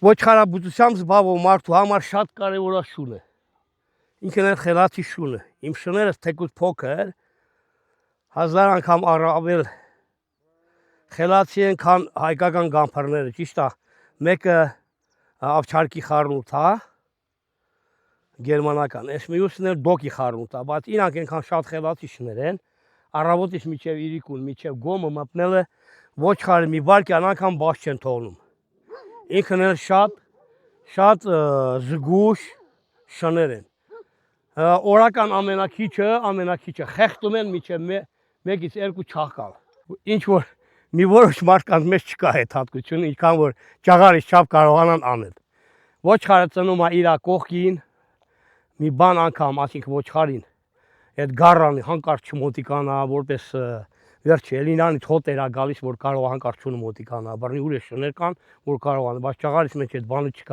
Ոչխարաբուծությամբ զբաղվող մարդու համար շատ կարևոր է շունը։ Ինքն էլ խելացի շունը։ Իմ շները թեկուզ փոքր, 1000 անգամ առավել խելացի են, քան հայկական գամփարները, ճիշտ է։ Մեկը ավչարքի խառնուրդ է, գերմանական, այս մյուսն էլ դոկի խառնուրդ է, բայց իրանք այնքան շատ խելացի շներ են, առավոտից մինչև իրիկուն, մինչև գոմը մտնելը ոչխարը մի վայրկյան անգամ բաց չեն թողնում։ Ինքն էլ շատ զգուշ շներ են։ Օրական ամենակիչը խեղդում են մինչև 1-ից 2 չաղկալ։ Ինչ որ մի որոշ մարդկանց մեջ չկա այդ հատկությունը, ինչքան որ ճաղարից չափ կարողանան անել։ Ոչխարը ծնում է իր կողքին, մի բան անգամ, ասինքն ոչխարին, այդ գառանը հանկարծ չմոտիկանա, որպես վերջի էլինանից հոտեր է գալիս, որ կարող հանկարծ չունը մոտիկանա, բռնի ուրիշ շներ կան, որ կարող են, բայց ճաղարից մեջ այդ բանը չկա։